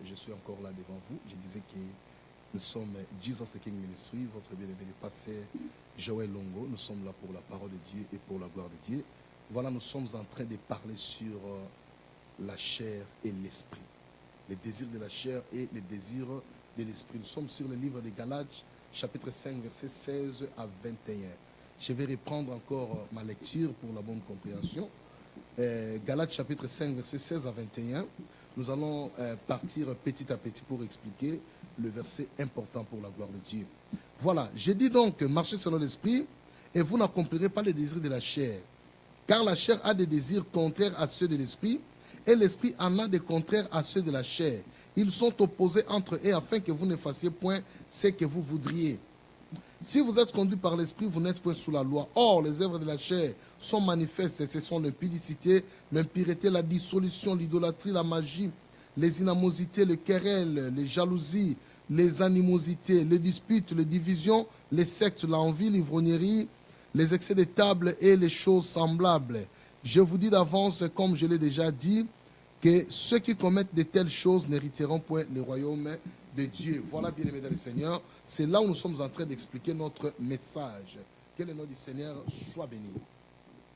Je suis encore là devant vous. Je disais que nous sommes Jesus the King Ministry, votre bien-aimé pasteur Joël Longo. Nous sommes là pour la parole de Dieu et pour la gloire de Dieu. Voilà, nous sommes en train de parler sur la chair et l'esprit. Les désirs de la chair et les désirs de l'esprit. Nous sommes sur le livre de Galates, chapitre 5, versets 16 à 21. Je vais reprendre encore ma lecture pour la bonne compréhension. Galates, chapitre 5, versets 16 à 21. Nous allons partir petit à petit pour expliquer le verset important pour la gloire de Dieu. Voilà, j'ai dit donc, marchez selon l'esprit et vous n'accomplirez pas les désirs de la chair. Car la chair a des désirs contraires à ceux de l'esprit et l'esprit en a des contraires à ceux de la chair. Ils sont opposés entre eux afin que vous ne fassiez point ce que vous voudriez. Si vous êtes conduit par l'esprit, vous n'êtes point sous la loi. Or, les œuvres de la chair sont manifestes. Ce sont l'impudicité, l'impureté, la dissolution, l'idolâtrie, la magie, les inamosités, les querelles, les jalousies, les animosités, les disputes, les divisions, les sectes, l'envie, l'ivrognerie, les excès de table et les choses semblables. Je vous dis d'avance, comme je l'ai déjà dit, que ceux qui commettent de telles choses n'hériteront point le royaume de Dieu. Voilà, bien-aimés dans le Seigneur, c'est là où nous sommes en train d'expliquer notre message. Que le nom du Seigneur soit béni.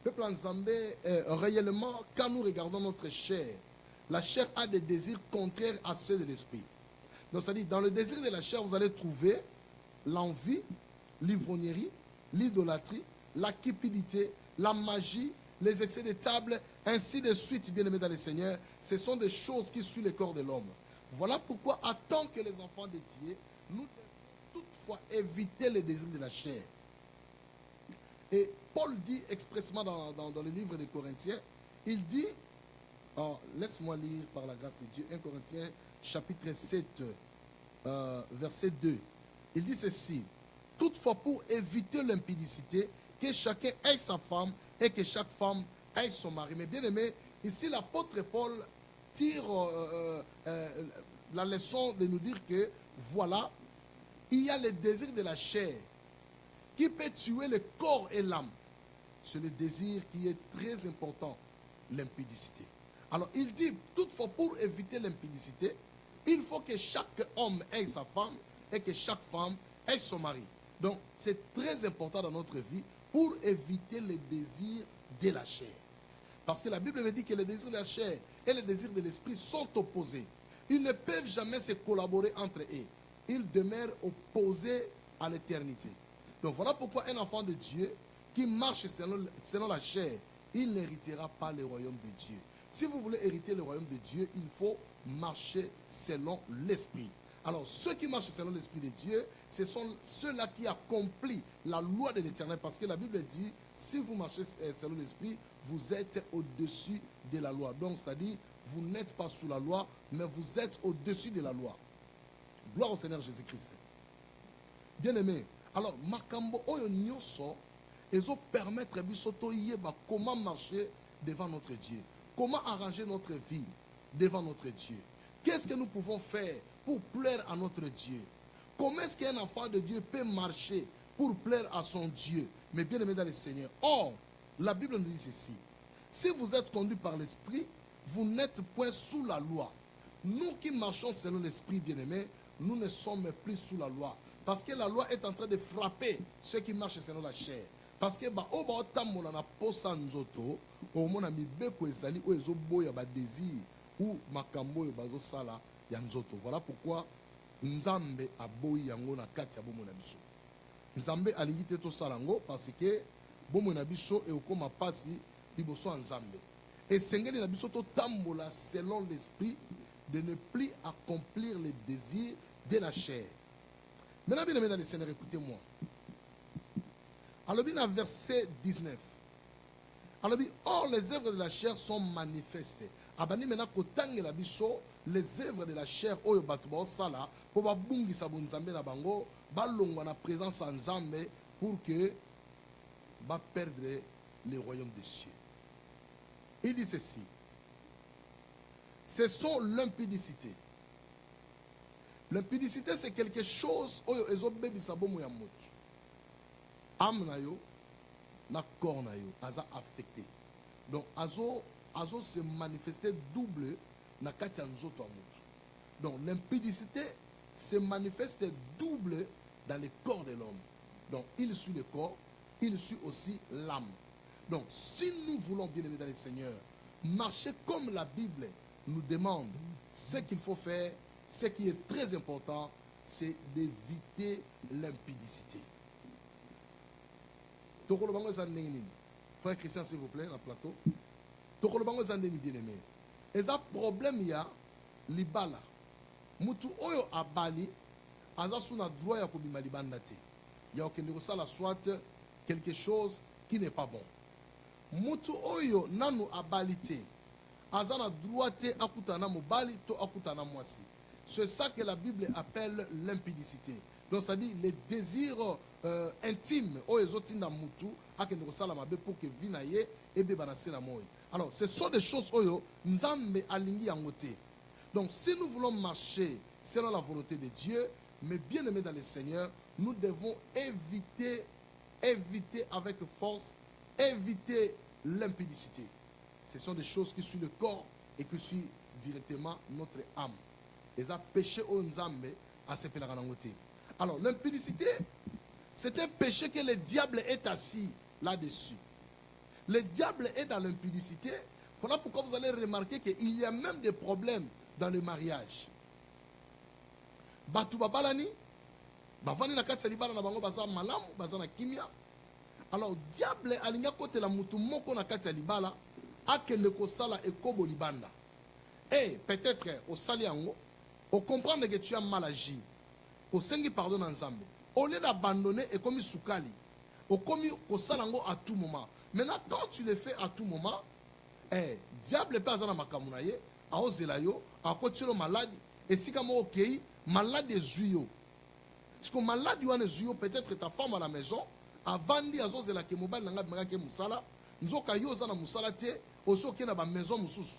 Peuple Nzambé, réellement, quand nous regardons notre chair, la chair a des désirs contraires à ceux de l'esprit. Donc, c'est-à-dire, dans le désir de la chair, vous allez trouver l'envie, l'ivrognerie, l'idolâtrie, la cupidité, la magie, les excès de table, ainsi de suite, bien-aimés dans le Seigneur. Ce sont des choses qui suivent le corps de l'homme. Voilà pourquoi, en tant que les enfants de Dieu, nous devons toutefois éviter les désirs de la chair. Et Paul dit expressément dans le livre des Corinthiens, il dit, laisse-moi lire par la grâce de Dieu, 1 Corinthiens chapitre 7, verset 2. Il dit ceci, toutefois pour éviter l'impudicité, que chacun ait sa femme et que chaque femme ait son mari. Mais bien aimé, ici l'apôtre Paul tire la leçon de nous dire que voilà, il y a le désir de la chair qui peut tuer le corps et l'âme. C'est le désir qui est très important, l'impudicité. Alors il dit, toutefois pour éviter l'impudicité, il faut que chaque homme ait sa femme et que chaque femme ait son mari. Donc c'est très important dans notre vie pour éviter les désirs de la chair. Parce que la Bible me dit que les désirs de la chair et les désirs de l'esprit sont opposés. Ils ne peuvent jamais se collaborer entre eux. Ils demeurent opposés à l'éternité. Donc voilà pourquoi un enfant de Dieu qui marche selon la chair, il n'héritera pas le royaume de Dieu. Si vous voulez hériter le royaume de Dieu, il faut marcher selon l'esprit. Alors, ceux qui marchent selon l'esprit de Dieu, ce sont ceux-là qui accomplissent la loi de l'éternel. Parce que la Bible dit, si vous marchez selon l'esprit, vous êtes au-dessus de la loi. Donc, c'est-à-dire, vous n'êtes pas sous la loi, mais vous êtes au-dessus de la loi. Gloire au Seigneur Jésus-Christ. Bien-aimé, alors, makambo oyo nyoso, ezo permettre bisoto yeba comment marcher devant notre Dieu. Comment arranger notre vie devant notre Dieu. Qu'est-ce que nous pouvons faire pour plaire à notre Dieu? Comment est-ce qu'un enfant de Dieu peut marcher pour plaire à son Dieu? Mais bien aimé dans le Seigneur. Or, la Bible nous dit ceci. Si vous êtes conduit par l'Esprit, vous n'êtes point sous la loi. Nous qui marchons selon l'Esprit, bien aimé, nous ne sommes plus sous la loi. Parce que la loi est en train de frapper ceux qui marchent selon la chair. Parce que ou makambo yo bazo sala ya nzoto. Voilà pourquoi Nzambe aboyi yango na kati ya bomo na biso. Nzambe alingi te to sala ngo parce que bomo na biso e okoma pasi liboso ya Nzambe. Et sengeli na biso to tambola selon l'esprit de ne plus accomplir les désirs de la chair. Maintenant bien aimé dans le Seigneur, écoutez-moi. Alors bien verset 19. Alors, or les œuvres de la chair sont manifestées. Abani mena kotangela biso les œuvres de la chair oyo batu ba sala po ba bungisa bonzambe na bango balongwa na présence en Nzambe pour que ba perdre le royaume des cieux. Il dit ceci. Ce sont l'impudicité. L'impudicité c'est quelque chose oyo ezo bebisa bomo ya mutu. Âme na yo na corps na yo aza affecté. Donc azo se manifester double na kati ya nzoto ya mutu. Donc l'impudicité se manifeste double dans le corps de l'homme. Donc il suit le corps, il suit aussi l'âme. Donc si nous voulons bien aimer dans le Seigneur, marcher comme la Bible nous demande, ce qu'il faut faire, ce qui est très important, c'est d'éviter l'impudicité. Frère Christian, s'il vous plaît, dans le plateau. Tokolobango zandeni bien aimé. Et ça problème ya libala. Mutu oyo abali aza suna droit ya kobima libanda te. Ya okende kosala soit quelque chose qui n'est pas bon. Mutu oyo nanu abali te. Aza na droit te akutana mobali to akutana mwasi. C'est ça que la Bible appelle l'impudicité. Donc c'est-à-dire les désirs intimes oyo ezotinda mutu akende kosala mabe pour que vina ye ebe banase na moi. Alors, ce sont des choses oyo nzambe alingi yango te. Donc, si nous voulons marcher selon la volonté de Dieu, mais bien aimés dans le Seigneur, nous devons éviter avec force, éviter l'impudicité. Ce sont des choses qui suivent le corps et qui suivent directement notre âme. Et ça, péché au nzambe à se péler. Alors, l'impudicité, c'est un péché que le diable est assis là-dessus. Le diable est dans l'impudicité. Voilà pourquoi vous allez remarquer qu'il y a même des problèmes dans le mariage. Batu babalani, bavani na kati libala na bango baza malamu, baza na kimia. Alors diable alinga kote la mutu moko na kati libala, akende ko sala ekobo libanda. Et peut-être au sali yango, au comprendre que tu as mal agi, au sengi pardon ensemble. Au lieu d'abandonner et comme soukali, au comme au salango à tout moment. Maintenant, quand tu le fais à tout moment, diable n'est pas dans ma kamounaye, à ozelayo, à côté de maladie, et si comme ok, malade est zuyo. Parce que malade est zuyo, peut-être ta femme à la maison, avant de dire à la mobile n'a pas de musala, nous avons yoza na musala te, aussi ok na ba maison mususu.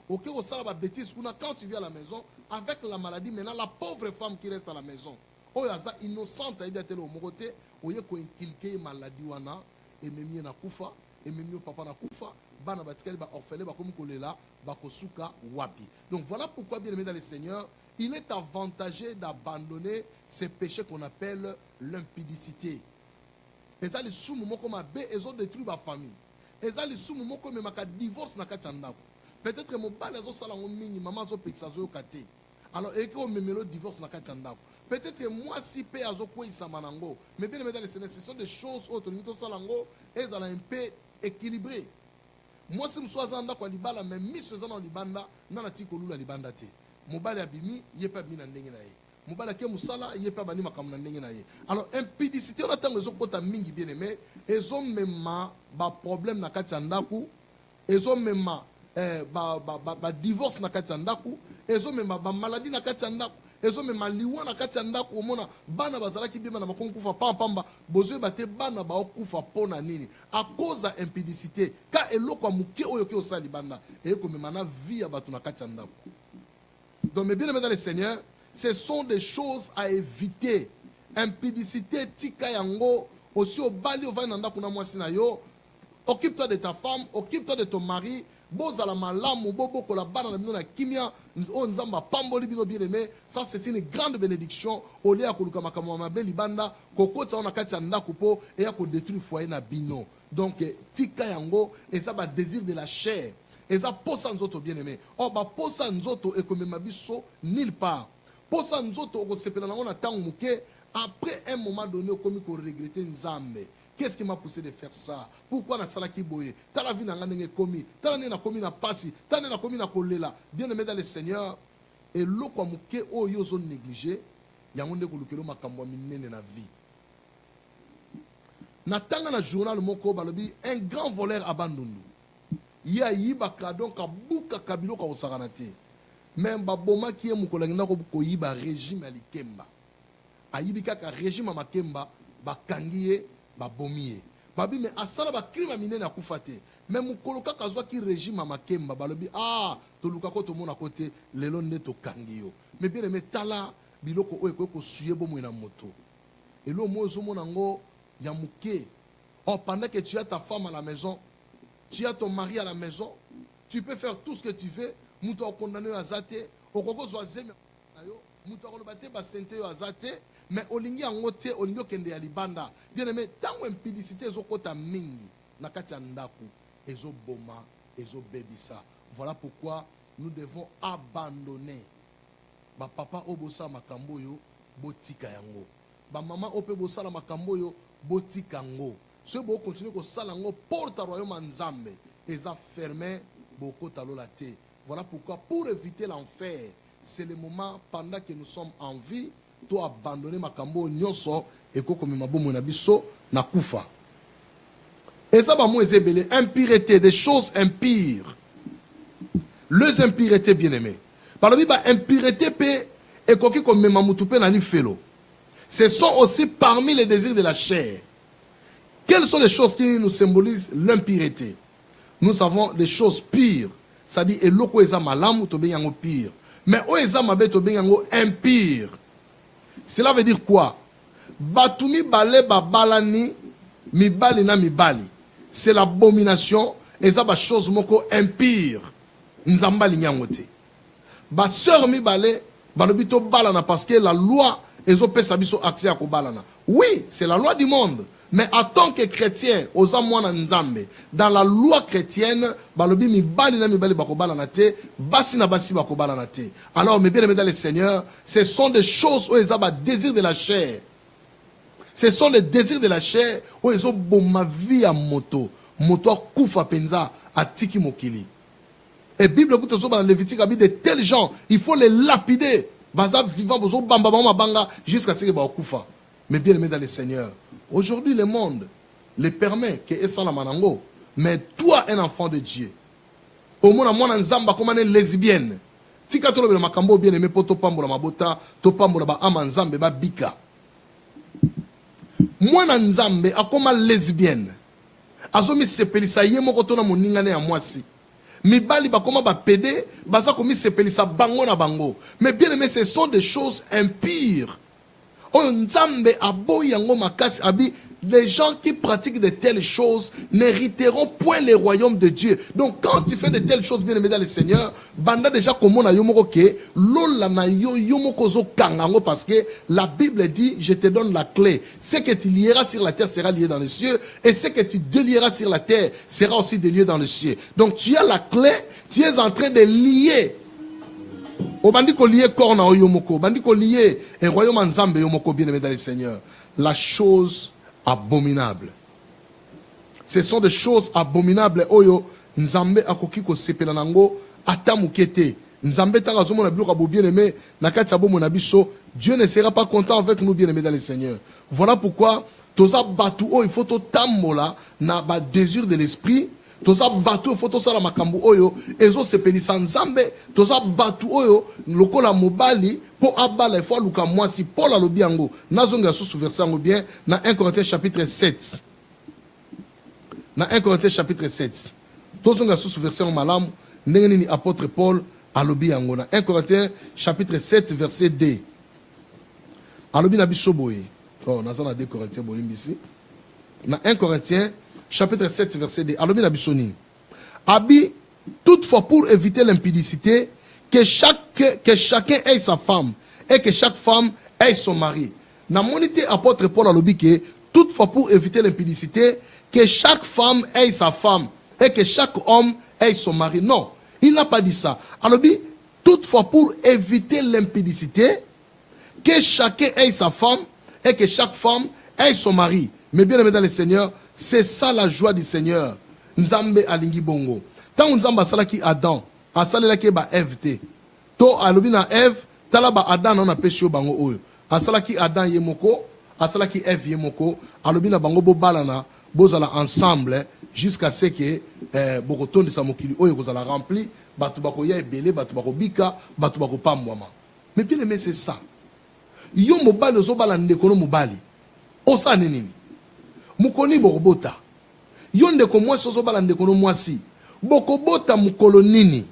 Ok au sala ba bêtise, quand tu viens à la maison, avec la maladie, maintenant la pauvre femme qui reste à la maison, oyaza innocente, elle est au moroté, oye ko inculquer maladie wana. Et même na kufa, et même papa na kufa, bana batikali ba orphelin ba komi kolela, ba kosuka wapi. Donc voilà pourquoi bien aimé dans le Seigneur, il est avantagé d'abandonner ces péchés qu'on appelle l'impudicité. Et ça les soumou comme abe, ils ont détruit ma famille. Et ça les soumou comme maka divorce na katandako. Peut-être que mon bal les sala mingi maman zo pexazo kate. Alors et que on me divorce na katandako. Peut-être que moi, si paix à Zoko Isamanango, mais bien aimé dans les Seigneur, ce sont des choses autres. Nous salango, elles ont un peu équilibré. Moi, si je suis en train de libala, mais mis ce dans libanda, n'a pas de libanda te. Mobile abimi, il n'y a pas de n'engenaye. Mobile ke musala, il n'y a pas de n'engenaye. Alors, impudicité, on attend les autres mingi bien aimé, ils ont même un problème na katsandaku, ils ont même un divorce na katsandaku, ils ont même une maladie na katsandaku. Ezo me maliwa na kati ya ndako omona bana bazalaki bima na bakongo kufa pamba bozo bate bana ba okufa pona nini à cause de impudicité ka eloko muke oyo ke osali banda et comme mana vie ya batu na kati ya ndako. Donc mes bien-aimés dans le Seigneur, ce sont des choses à éviter. Impudicité tika yango aussi au bali au vana ndako na mwasi na yo. Occupe-toi de ta femme, occupe-toi de ton mari. Bozala malamu bobo kola bana na bino na kimia o nzamba pamboli bino bien aimé, ça c'est une grande bénédiction au lieu ya koluka makamwa mabe libanda kokota ona kati ya ndako po et ya ko détruire foyer na bino. Donc tika yango et ça ba désir de la chair et ça posa nzoto bien aimé. Oh ba posa nzoto e komema biso nulle part. Posa nzoto ko sepela na ona tangu muke après un moment donné okomi ko regretter nzambe. Qu'est-ce qui m'a poussé de faire ça? Pourquoi na salaki boye? Tala vie na ngane komi, tala ne na komi na pasi, tala ne na komi na kolela. Bien aimé dans le Seigneur, et lo kwa muke o yo zone négligé, yango nde kolukelo makambo minene na vie. Na tanga na journal moko balobi un grand voleur abandonné. Ya yibaka donc abuka kabilo ka osakana te. Même baboma ki e mukolangi na ko yiba régime alikemba. Ayibika ka régime makemba bakangiye babomiye babi me asala ba crime minene akufate même mukoloka kazwa ki régime makemba balobi toluka ko to mona côté lelo nde to kangiyo mais bien aimé tala biloko oyo ko suye bo na moto et lo mozo mona ngo ya muke pendant que tu as ta femme à la maison, tu as ton mari à la maison, tu peux faire tout ce que tu veux, muto condamné à zate okoko zo azeme yo muto akoloba te basente yo azate mais olingi yango te olingi okende ya libanda bien aimé tango impudicité ezokota mingi na kati ya ndako ezoboma ezobebisa. Voilà pourquoi nous devons abandonner ba papa obosa makambo yo botika yango ba mama ope bosa la makambo yo botika yango ce bo continuer ko sala yango porte royaume nzambe eza fermé boko talola te. Voilà pourquoi pour éviter l'enfer c'est le moment pendant que nous sommes en vie to abandonner makambo nyonso ekokomi mabomo na biso na kufa. Et ça va moins ébélé impureté des choses impures. Les impuretés bien-aimées. Par la Bible, impureté pe et koki comme mamutupe na ni felo. Ce sont aussi parmi les désirs de la chair. Quelles sont les choses qui nous symbolisent l'impureté? Nous avons des choses pires. C'est-à-dire, eloko eza malamu to benyango pire. Mais o eza mabe to benyango impire. Cela veut dire quoi? Batumi bale babalani mibali na mibali. C'est l'abomination. Eza ba chose moko impire. Nzambali nyangote. Ba sœur mibale balobito balana parce que la loi ezo pesa biso accès à ko balana. Oui, c'est la loi du monde. Mais en tant que chrétien, aux amouana nzambe, dans la loi chrétienne, balobi mi bali na mi bali bako balana te, basi na basi bako balana te. Alors, mes bien-aimés dans le Seigneur, ce sont des choses où ils ont des désirs de la chair. Ce sont les désirs de la chair où ils ont ma vie à moto. Moto kufa penza à tiki mokili. Et Bible écoute dans le Lévitique a dit de tels gens, il faut les lapider. Baza vivant bozo bamba bamba banga jusqu'à ce que ba kufa. Mais bien aimé dans le Seigneur, aujourd'hui le monde le permet que esa la manango, mais toi un enfant de Dieu. Au moins moi nzamba comme une lesbienne. Tika tolo le makambo bien aimé poto pambola mabota, to pambola ba ama nzambe ba bika. Moi nzambe akoma lesbienne. Azomi sepelisa yemo kotona moningane ya mwasi. Mibali bakoma ba pédé, baza komi sepelisa bango na bango. Mais bien aimé, ce sont des choses impures. Oh nzambe aboyi yango makasi abi, les gens qui pratiquent de telles choses n'hériteront point le royaume de Dieu. Donc quand tu fais de telles choses bien aimé dans le Seigneur, banda déjà komona yomoko ke lola na yo yomoko zo kangango parce que la Bible dit je te donne la clé. Ce que tu lieras sur la terre sera lié dans les cieux et ce que tu délieras sur la terre sera aussi délié dans les cieux. Donc tu as la clé, tu es en train de lier. Au bandi ko lié corps na yomoko, bandi ko lié et royaume nzambe yomoko bien aimé dans le Seigneur. La chose abominable. Ce sont des choses abominables. Oyo nzambe akoki ko sepela nango ata mukete. Nzambe tanga zomo na biloka bo bien aimé na kati abo mona biso, Dieu ne sera pas content avec nous bien aimés dans le Seigneur. Voilà pourquoi toza batu o il faut to tambola na ba désir de l'esprit. Toza batu faut to sala makambo oyo ezo sepelisa nzambe. Toza batu oyo lokola mobali po abala il faut luka mwasi Paul alobi yango nazonga sous verset yango bien na 1 Corinthiens chapitre 7. Na 1 Corinthiens chapitre 7. Tozonga sous verset malamu ndenge nini apôtre Paul alobi yango na 1 Corinthiens chapitre 7 verset 2. Alobi na biso boye. Oh nazana 2 Corinthiens bolimbisi. Na 1 Corinthiens chapitre 7 verset 2. Alobi na biso nini? Abi toutefois pour éviter l'impudicité que chacun ait sa femme et que chaque femme ait son mari. Na monité apôtre Paul alobi que toutefois pour éviter l'impudicité que chaque femme ait sa femme et que chaque homme ait son mari. Non, il n'a pas dit ça. Alobi toutefois pour éviter l'impudicité que chacun ait sa femme et que chaque femme ait son mari. Mais bien aimé dans le Seigneur, c'est ça la joie du Seigneur. Nzambe alingi bongo. Tant nzamba salaki Adam, asalelaki ba Ève te. To alobi na Ève, tala ba Adam na pesio bango oyo. Asalaki Adam yemoko, asalaki Ève yemoko, alobi na bango bo balana, bozala ensemble jusqu'à ce que bokotonde sa mokili oyo kozala rempli, batu bako ya ebele, batu bako bika, batu bako pamwama. Mais bien aimé, c'est ça. Yo mobali ozo bala ndeko no mobali. Osa nini? Mukoni bokobota. Yo ndeko mwasi ozo bala ndeko no mwasi. Bokobota mukolo nini?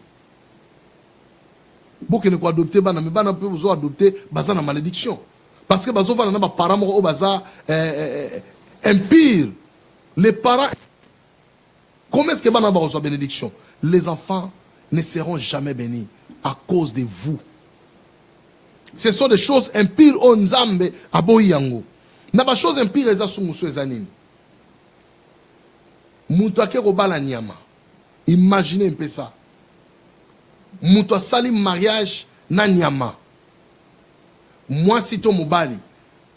Bokene ko adopter bana me bana pe bozo adopter baza na malédiction. Parce que bazo vana na ba parents moko baza impire. Les parents, comment est-ce que bana ba reçoit bénédiction? Les enfants ne seront jamais bénis à cause de vous. Ce sont des choses impires o nzambe aboyi yango. Na ba chose impire eza sungusu eza nini? Mutu ake kobala nyama. Imaginez un peu ça. Mutu asali mariage na nyama. Moi si to mobali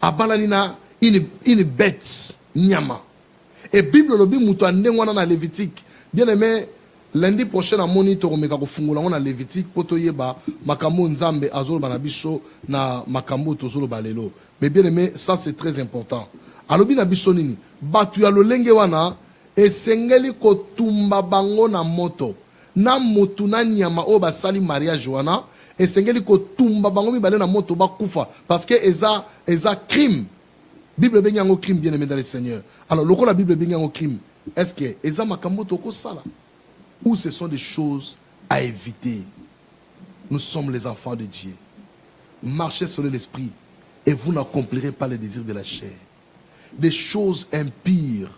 abala nina une bête nyama. Et Bible lobi mutu andengwana na Lévitique. Bien aimé, lundi prochain à moni to komeka kofungula ngona Lévitique poto yeba makambo nzambe azolo na biso na makambo tozolo balelo. Mais bien aimé, ça c'est très important. Alobi na biso nini? Batu ya lolenge wana esengeli kotumba bango na moto. Na motu na nyama o basali mariage wana esengeli kotumba bango mibale na moto bakufa parce que eza crime. Bible bengi yango crime, bien aimé dans le Seigneur. Alors loko la Bible bengi yango crime. Est-ce que eza makambo toko sala ou ce sont des choses à éviter? Nous sommes les enfants de Dieu. Marchez sur l'esprit et vous n'accomplirez pas les désirs de la chair. Des choses impures,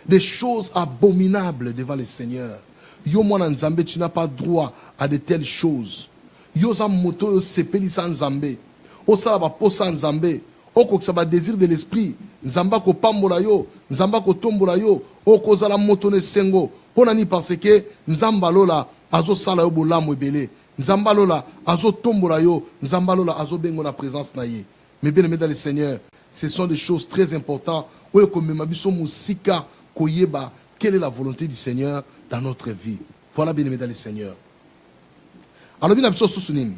des choses abominables devant le Seigneur. Yo mwana nzambe, tu n'as pas droit à de telles choses. Yo za moto yo sepeli sa nzambe. O sala ba posa nzambe. O kokisa ba désir de l'esprit. Nzamba ko pambola yo, nzamba ko tombola yo. O kozala moto ne sengo. Pona ni parce que nzamba lola azo sala yo bolamu ebele. Nzamba lola azo tombola yo, nzamba lola azo bengo na présence na ye. Mais bien aimé dans le Seigneur, ce sont des choses très importantes. Oyo komema biso musika koyeba quelle est la volonté du Seigneur dans notre vie. Voilà, bien aimé dans le Seigneur. Alors bien biso susunini.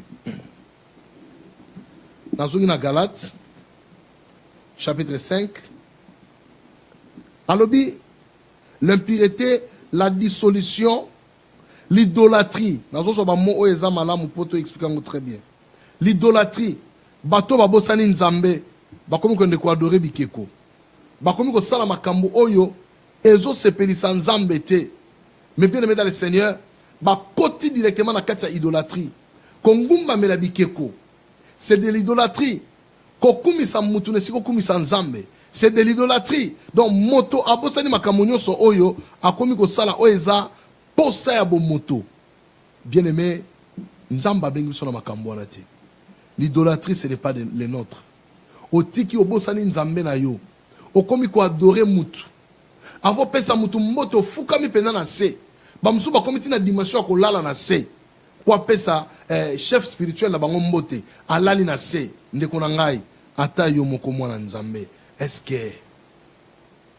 Nazongi na Galates chapitre 5. Alobi l'impureté, la dissolution, l'idolâtrie. Nazo ba mo o eza malamu poto expliquer très bien. L'idolâtrie, bato babosani nzambe, bakomi ko ndeko adorer bikeko. Bakomi ko sala makambo oyo ezo sepelisa nzambe te. Mais bien aimé dans le Seigneur, bakoti directement na kati ya idolâtrie. Kongumba mela bikeko. C'est de l'idolâtrie. Kokumisa mutu nesiko kumisa nzambe. C'est de l'idolâtrie. Donc moto abosani makambo nyonso oyo akomi ko sala oeza posa ya bo moto. Bien aimé, nzamba bengi biso na makambo wana te. L'idolâtrie ce n'est pas les nôtres. Otiki obosani nzambe na yo. Okomi ko adorer mutu. Avo pesa mutu moto fukami pena na se. Ba musu ba komiti na dimension ko lala na se. Kwa pesa chef spirituel na bango mbote alali na se ndeko na ngai ata yo moko mwana nzambe. Est-ce que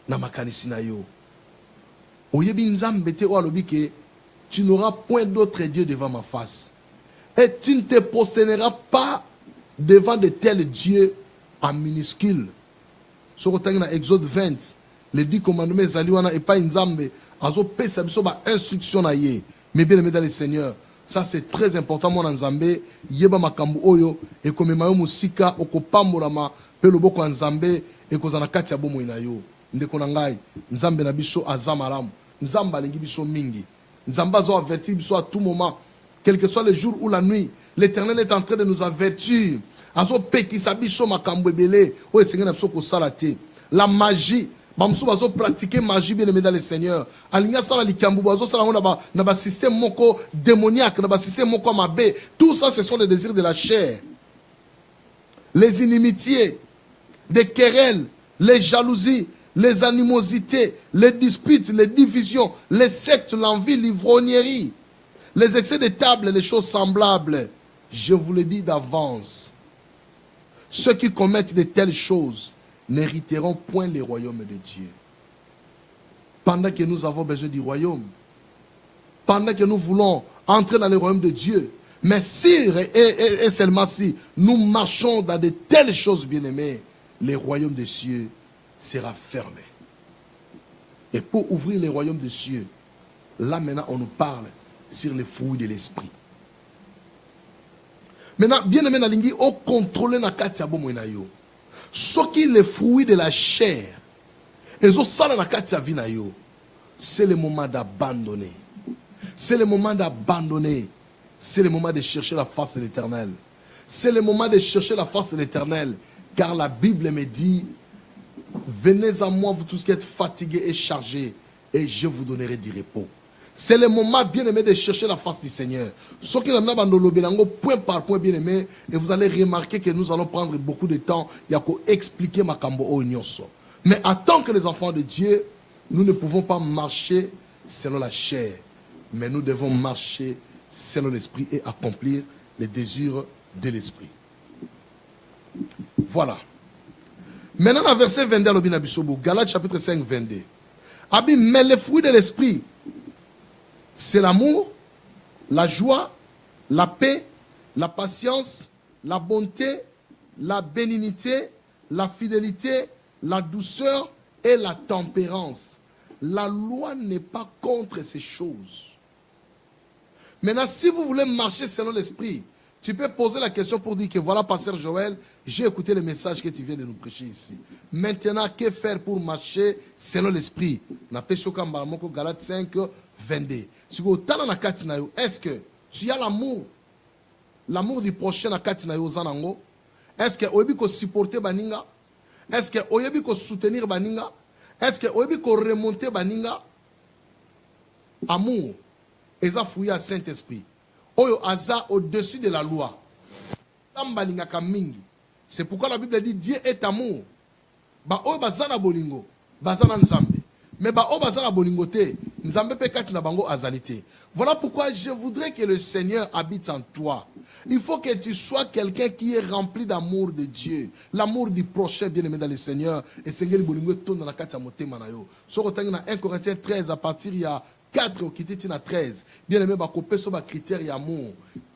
na makanisi na yo oyebi nzambe te o alobi ke tu n'auras point d'autre Dieu devant ma face et tu ne te prosterneras pas devant de tels dieux en minuscule. Soko tangi na Exode 20 les 10 commandements ezali wana epai nzambe azo pesa biso ba instruction na ye. Mais bien aimé dans le Seigneur, ça c'est très important mon nzambe yeba makambo oyo e komema yo musika okopambolama pe loboko nzambe e kozana kati ya bomoi na yo. Ndeko na ngai nzambe na biso azamalamu, nzamba alingi biso mingi, nzamba zo avertir biso à tout moment, quel que soit le jour ou la nuit. L'Éternel est en train de nous avertir. Azo pekisa biso makambo ebele o esengena biso ko sala te. La magie bamsou bazo pratiquer magie bien aimé dans le Seigneur. Alinga sala likambu bazo sala na ba système moko démoniaque, na ba système moko mabe. Tout ça ce sont des désirs de la chair. Les inimitiés, des querelles, les jalousies, les animosités, les disputes, les divisions, les sectes, l'envie, l'ivrognerie, les excès de table, les choses semblables. Je vous le dis d'avance. Ceux qui commettent de telles choses n'hériteront point le royaume de Dieu. Pendant que nous avons besoin du royaume, pendant que nous voulons entrer dans le royaume de Dieu, mais si et seulement si nous marchons dans de telles choses, bien-aimés, le royaume des cieux sera fermé. Et pour ouvrir le royaume des cieux, là maintenant on nous parle sur les fruits de l'esprit. Maintenant, bien-aimé, nalingi au contrôler na kati ya bomo na yo. Ce qui les fruits de la chair, et zo sala na kati ya vi na yo, c'est le moment d'abandonner. C'est le moment d'abandonner. C'est le moment de chercher la face de l'Éternel. C'est le moment de chercher la face de l'Éternel. Car la Bible me dit, venez à moi, vous tous qui êtes fatigués et chargés, et je vous donnerai du repos. C'est le moment, bien aimé, de chercher la face du Seigneur. Ce qui est en point par point, bien aimé, et vous allez remarquer que nous allons prendre beaucoup de temps. Il y a qu'à expliquer ma cambo au nyonso. Mais en tant que les enfants de Dieu, nous ne pouvons pas marcher selon la chair. Mais nous devons marcher selon l'esprit et accomplir les désirs de l'esprit. Voilà. Maintenant, dans verset 22, Galates chapitre 5, 22. Mais les fruits de l'esprit, c'est l'amour, la joie, la paix, la patience, la bonté, la bénignité, la fidélité, la douceur et la tempérance. La loi n'est pas contre ces choses. Maintenant, si vous voulez marcher selon l'esprit, tu peux poser la question pour dire que voilà, pasteur Joël, j'ai écouté le message que tu viens de nous prêcher ici. Maintenant, que faire pour marcher selon l'esprit? Galates 5, 22. Est-ce que tu as l'amour du prochain à Katinayo Zanango? Est-ce que tu peux supporter Baninga? Est-ce que tu peux soutenir Baninga? Est-ce que tu peux remonter Baninga? Amour. Et ça fouille à Saint-Esprit. Oyo aza au-dessus de la loi. C'est pourquoi la Bible dit Dieu est amour. Ba oyo bazana bolingo, bazana nzambe. Mais ba oyo bazana bolingo te, nzambe pe kati na bango azalité. Voilà pourquoi je voudrais que le Seigneur habite en toi. Il faut que tu sois quelqu'un qui est rempli d'amour de Dieu, l'amour du prochain bien-aimé dans le Seigneur. Et Seigneur bolingo tourne dans la kati ya motema na yo. So kotangi na 1 Corinthiens 13 à partir il y a 4 qui était à 13. Bien aimé, bakopé sur ba critère d'amour.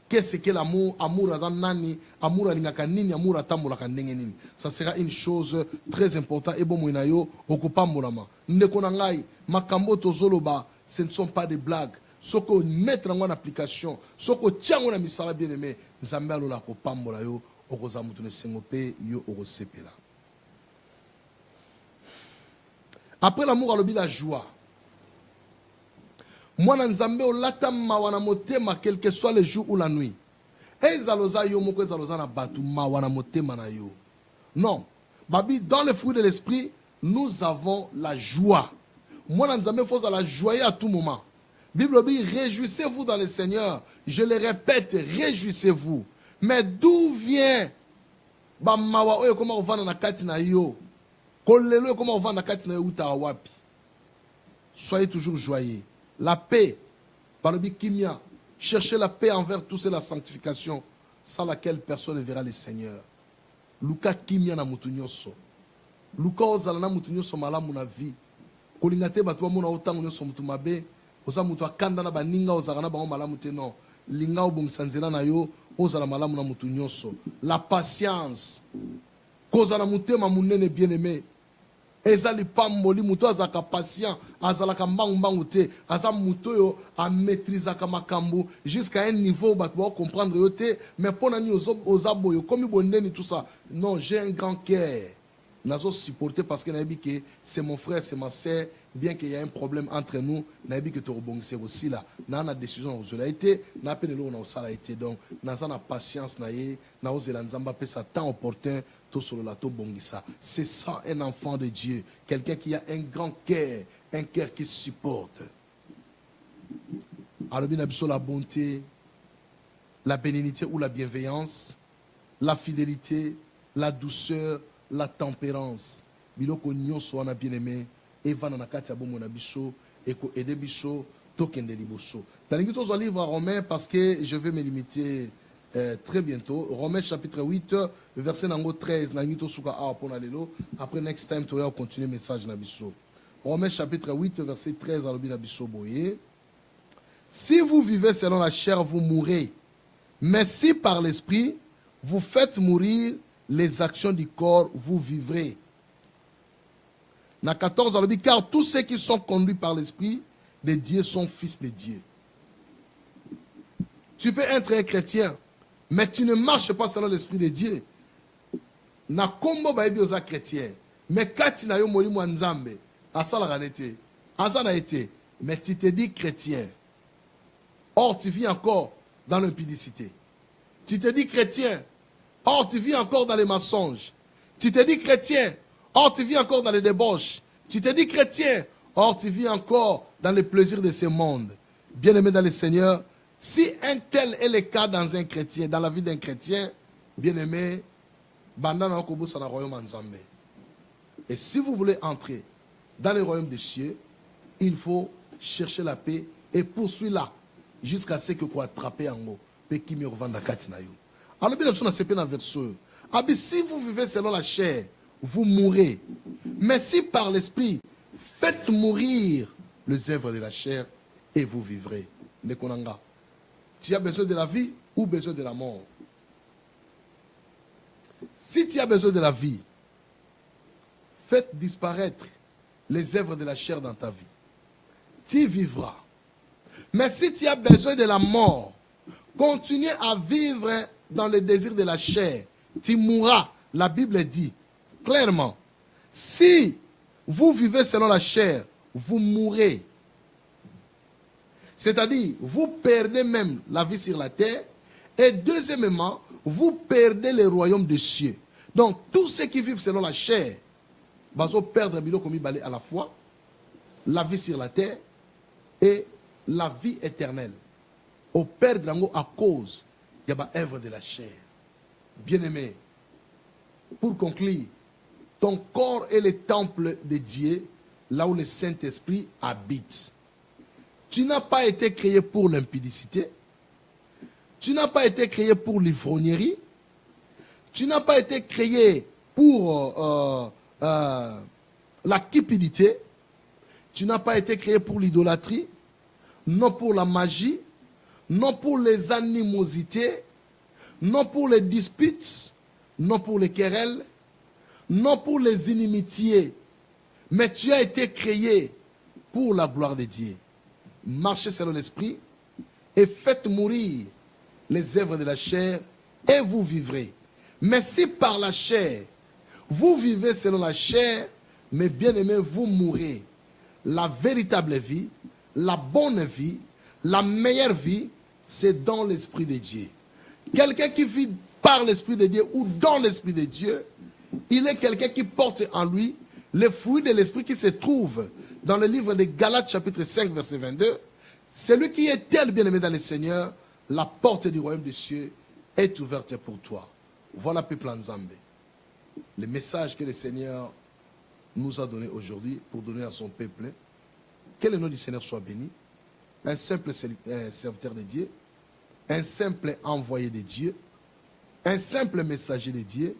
Qu'est-ce que l'amour? Amour à nani, amour à l'ingakani, amour à tamulakandengeni. Ça sera une chose très importante. Et bon, moinayo, okupambolama. Ndekonangai, makambo tozoloba, ce ne sont pas des blagues. Ce qu'on met en application, ce qu'on tient en misala bien aimé, nous allons la kopambola yo, okozamutune sengope yo okosepela. Après l'amour, alobi la joie. Mwana nzambe olata mawana motema quel que soit le jour ou la nuit. Ezaloza yo moko ezaloza na batu mawana motema na yo. Non. Babi, dans le fruit de l'esprit, nous avons la joie. Mwana nzambe faut la joyer à tout moment. Bible dit réjouissez-vous dans le Seigneur. Je le répète, réjouissez-vous. Mais d'où vient ba mawa oyo koma ovana na kati na yo? Kolelo koma ovana na kati na yo uta wapi? Soyez toujours joyeux. La paix, par le bikimia, cherchez la paix envers tous et la sanctification, sans laquelle personne ne verra le Seigneur. Luka kimia na mutunyoso. Luka ozala na mutunyoso malamu na vie. Kolingate batwa mona otango nyoso mutumabe, oza mutu akanda na baninga ozala na bango malamu te non. Linga obongisa nzela na yo, ozala malamu na mutunyoso. La patience. Kozala mutema munene bien-aimé. Ezali pamboli muto azaka patient azalaka mbangu te aza muto yo a maîtriser makambo jusqu'à un niveau ba comprendre yo te mais pona ni ozaboyo comme bondeni tout ça non j'ai un grand cœur nazo supporter parce que nabi que c'est mon frère c'est ma sœur bien qu'il y a un problème entre nous nabi que to rebongise aussi là na décision ozola été na penelo na osala été donc na patience na ye na ozela nzamba pe sa temps opportun. C'est ça un enfant de Dieu, quelqu'un qui a un grand cœur, un cœur qui supporte. Alors bien la bonté, la bénignité ou la bienveillance, la fidélité, la douceur, la tempérance. Biloko nyonso wana bien aimé, eva na kati ya bomo na biso, eko ede biso tokende liboso. Nalingi tozo livre à Romains parce que je vais me limiter très bientôt. Romains chapitre 8, verset 13. Après, next time, tu vas continuer le message. Romains chapitre 8, verset 13. Si vous vivez selon la chair, vous mourrez. Mais si par l'esprit, vous faites mourir les actions du corps, vous vivrez. Na 14, car tous ceux qui sont conduits par l'esprit de Dieu sont fils de Dieu. Tu peux être un chrétien, mais tu ne marches pas selon l'esprit de Dieu. Na kombo ba ebi oza chrétien. Mais kati na yo moli mwa nzambe, asala ganete. Asana été, mais tu te dis chrétien. Or tu vis encore dans l'impudicité. Tu te dis chrétien. Or tu vis encore dans les mensonges. Tu te dis chrétien. Or tu vis encore dans les débauches. Tu te dis chrétien. Or tu vis encore dans les plaisirs de ce monde. Bien-aimé dans le Seigneur, si un tel est le cas dans un chrétien, dans la vie d'un chrétien, bien-aimé, bandana okobusa na royaume nzambe. Et si vous voulez entrer dans le royaume des cieux, il faut chercher la paix et poursuivre là jusqu'à ce que vous attrapez en haut. Alors, bien sûr, c'est dans le verset. Si vous vivez selon la chair, vous mourrez. Mais si par l'esprit, faites mourir les œuvres de la chair et vous vivrez. Tu as besoin de la vie ou besoin de la mort? Si tu as besoin de la vie, faites disparaître les œuvres de la chair dans ta vie. Tu vivras. Mais si tu as besoin de la mort, continue à vivre dans le désir de la chair. Tu mourras. La Bible dit clairement, si vous vivez selon la chair, vous mourrez. C'est-à-dire, vous perdez même la vie sur la terre. Et deuxièmement, vous perdez le royaume des cieux. Donc, tous ceux qui vivent selon la chair, vont perdre à la fois la vie sur la terre et la vie éternelle. Au perdre à cause de l'œuvre de la chair. Bien-aimé, pour conclure, ton corps est le temple de Dieu, là où le Saint-Esprit habite. Tu n'as pas été créé pour l'impudicité. Tu n'as pas été créé pour l'ivrognerie. Tu n'as pas été créé pour la cupidité. Tu n'as pas été créé pour l'idolâtrie, non pour la magie, non pour les animosités, non pour les disputes, non pour les querelles, non pour les inimitiés. Mais tu as été créé pour la gloire de Dieu. Marchez selon l'esprit et faites mourir les œuvres de la chair et vous vivrez. Mais si par la chair, vous vivez selon la chair, mais bien aimé, vous mourrez. La véritable vie, la bonne vie, la meilleure vie, c'est dans l'esprit de Dieu. Quelqu'un qui vit par l'esprit de Dieu ou dans l'esprit de Dieu, il est quelqu'un qui porte en lui les fruits de l'esprit qui se trouvent dans le livre de Galates chapitre 5 verset 22. Celui qui est tel bien-aimé dans le Seigneur, la porte du royaume des cieux est ouverte pour toi. Voilà peuple Nzambe. Le message que le Seigneur nous a donné aujourd'hui pour donner à son peuple. Que le nom du Seigneur soit béni. Un simple serviteur de Dieu, un simple envoyé de Dieu, un simple messager de Dieu,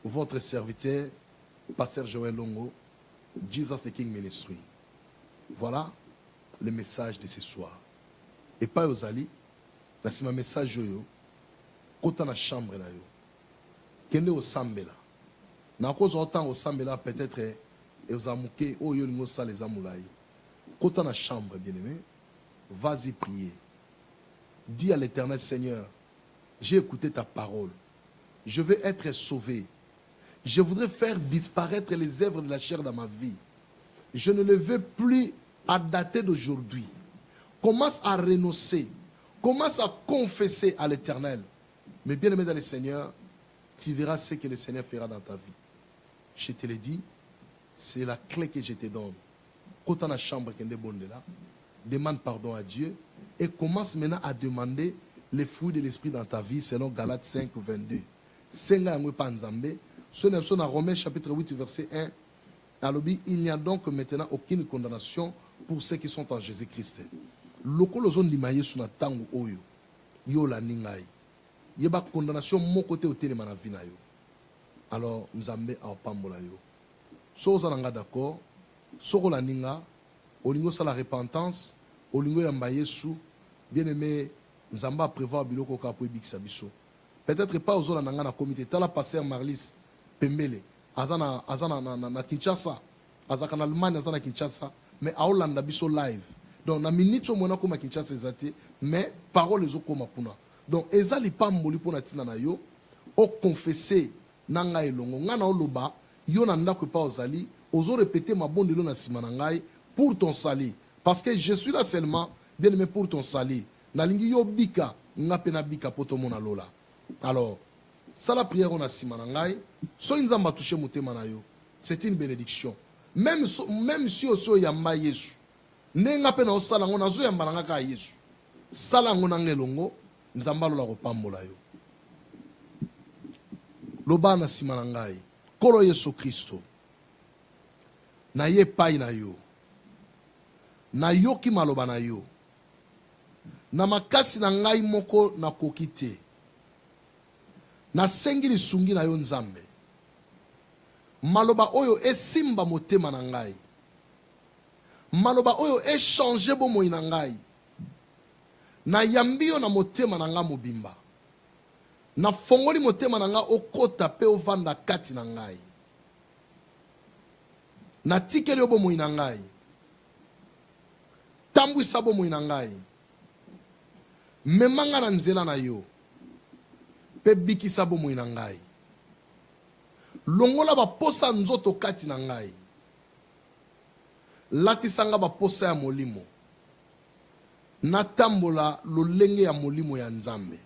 votre serviteur, Pasteur Joël Longo, Jesus the King Ministry. Voilà le message de ce soir. Et pas aux alliés, c'est ma message quand on a chambre là, kende au sambela. Na cause autant au sambela peut-être et aux amouké au yo ça les amoulay. Quand on a chambre bien aimé, vas-y prier. Dis à l'Éternel Seigneur, j'ai écouté ta parole. Je veux être sauvé. Je voudrais faire disparaître les œuvres de la chair dans ma vie. Je ne le veux plus à dater d'aujourd'hui. Commence à renoncer. Commence à confesser à l'Éternel. Mais bien aimé dans le Seigneur, tu verras ce que le Seigneur fera dans ta vie. Je te le dis, c'est la clé que je te donne. Quand tu as la chambre qui est bonne là, demande pardon à Dieu et commence maintenant à demander les fruits de l'esprit dans ta vie selon Galates 5, 22. Senga ngwe panzambe. Ce n'est pas dans Romains chapitre 8 verset 1. Il n'y a donc maintenant aucune condamnation pour ceux qui sont en Jésus-Christ. Lokolo zone limaye suna tangu oyo. Yo la ningai. Yeba condamnation mon côté au télé mana vina yo. Alors nzambe a pambola yo. So zananga d'accord. Soko la ninga. Olingo sa la repentance. Olingo yamba Yesu. Bien aimé nzambe a prévoir biloko kapo ebikisa biso. Peut-être pas aux autres na comité. Tala pasteur Marlis Pembele. Azana na Kinshasa. Azaka na Allemagne azana Kinshasa. Mais à Hollande biso live. Donc na minute au mona koma Kinshasa ezati. Mais parole les okoma puna. Donc ezali pamboli pona tina na yo. O confesser nanga elongo. Ngana oloba. Yo na ndako pa ozali. Ozo répéter ma bonne de na simanangai pour ton salut. Parce que je suis là seulement bien aimé pour ton salut. Na lingi yo bika nga pena bika poto mona lola. Alors, ça la prière on a simanangai, so nzamba touché motema na yo. C'est une bénédiction. Même si oso yamba Yesu. Nenga pe na osala ngo nazo yamba nanga ka Yesu. Sala ngo na ngelongo nzamba lola ko pambola yo. Loba na sima na ngai. Kolo Yesu Kristo. Na ye pai na yo. Na yoki maloba na yo. Na makasi na ngai moko na kokite. Na sengi lisungi na yo nzambe. Maloba oyo esimba motema na ngai. Maloba oyo echange bomoi na ngai. Na yambi yo na motema na nga mobimba. Na fongoli motema na nga okota pe ovanda kati na ngai. Na tikeli yo bomoi na ngai. Tambwisa bomoi na ngai. Memanga na nzela na yo. Pe bikisa bomoi na ngai. Longola ba posa nzoto kati na ngai. Latisanga ba posa ya molimo. Natambola lolenge ya molimo ya nzambe.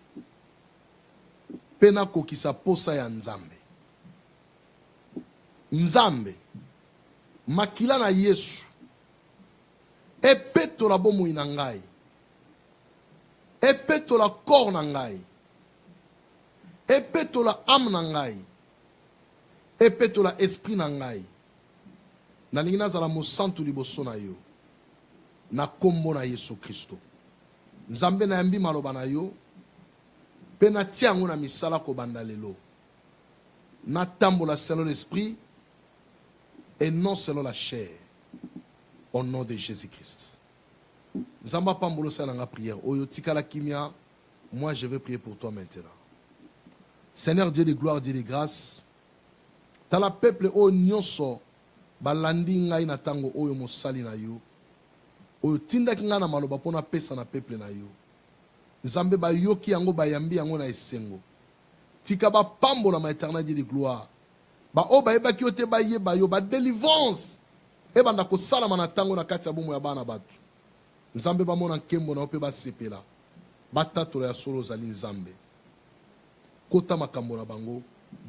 Pena kokisa posa ya nzambe. Nzambe. Makila na Yesu. Epetola bomoi na ngai. Epetola corps na ngai. Epetola âme na ngai. Epetola esprit na ngai. Nalingi nazala mosantu liboso na yo. Na kombo na Yesu Kristo. Nzambe na yambi maloba na yo. Pe na tia yango na misala ko banda lelo. Na tambola selon l'esprit. Et non selon la chair. Au nom de Jésus-Christ. Nzamba pambolo sa nanga prière. Oyo tikala kimia. Moi je vais prier pour toi maintenant. Seigneur Dieu de gloire, Dieu de grâce. Tala peuple o nyonso. Balandi ngai na tango oyo mosali na yo. Oyo tindaki nga na maloba pona pesa na peuple na yo. Nzambe ba yoki yango ba yambi yango na esengo. Tika ba pambola ma éternel Dieu de gloire. Ba o ba yeba ki ote ba yeba yo ba délivrance. E banda ko sala na tango na kati ya bomo ya bana batu. Nzambe ba mona nkembo na ope ba sepela. Ba tatola ya solo zali nzambe. Kota makambo na bango,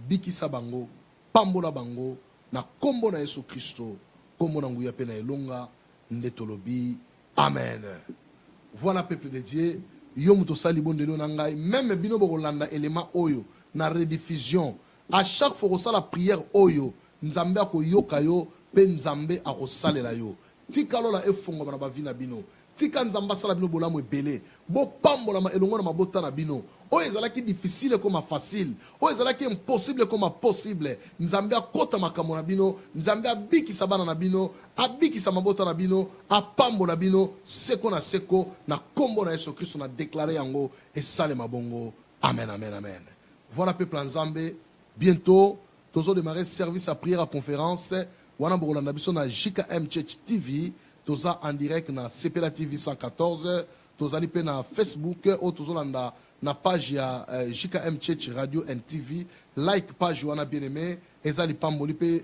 bikisa bango, pambola bango na kombo na Yesu Kristo. Kombo na nguya pe na elonga ndetolobi. Amen. Voilà peuple de Dieu. Yo muto sali bondelo na ngai même bino bokolanda élément oyo na rediffusion à chaque fois que la prière oyo nzambe akoyoka yo pe nzambe akosalela yo tika lola efongo na ba vina bino tika nzamba sala bino bolamu ebele bo pambola ma elongo na mabota na bino oyo ezalaki difficile comme facile oyo ezalaki impossible comme possible nzambe akota makambo na bino nzambe abikisa bana na bino abikisa mabota na bino apambola bino seko na kombo na Yesu Kristo na déclarer yango esale mabongo. Amen, amen, amen. Voilà peuple nzambe. Bientôt, nous allons démarrer service à prière à conférence. Wana bokolanda biso na JKM Church TV. Nous en direct na CPLA TV 114. Nous allons pe na Facebook. Ou nous allons na page ya JKM Church Radio and TV. Like page wana bien aimé. Ezali pamboli pe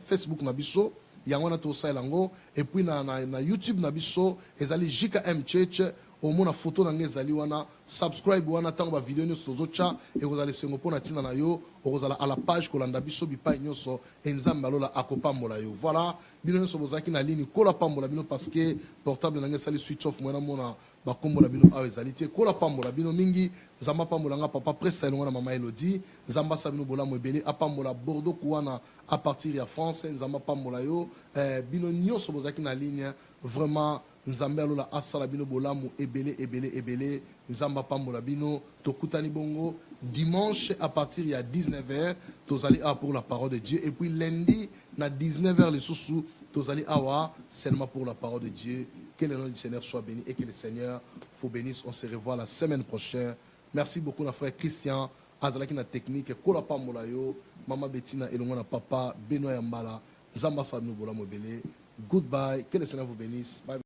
Facebook na biso. Yangona to sa elango. Et puis na YouTube na biso. Ezali JKM Church. Au moins, photo na ngezali wana subscribe wana tango ba vidéo nyonso tozocha et vous allez sengo pona tina na yo okozala à la page kolanda biso bipai nyonso enzamba lola akopambola yo. Voilà bino nyonso bozaki na ligne kola pambola bino parce que portable na ngesali switch off mwana mona ba kombola bino a ezali te kola pambola bino mingi nzamba pambola nga papa pressa elonga na mama Elodie nzamba sa bino bola mo ebele apambola Bordeaux kuwana à partir ya France nzamba pambola yo bino nyonso bozaki na ligne vraiment nzambe alola asala bino bolamu ebele nzamba pambola bino tokutani bongo dimanche à partir ya 19h tozali a pour la parole de Dieu et puis lundi na 19h les sous tozali awa seulement pour la parole de Dieu. Que le nom du Seigneur soit béni et que le Seigneur vous bénisse. On se revoit la semaine prochaine. Merci beaucoup na frère Christian azalaki na technique kola pambola yo mama Bettina elongo na papa Benoît Yambala nzamba sa bino bolamu ebele. Goodbye, que le Seigneur vous bénisse. Bye.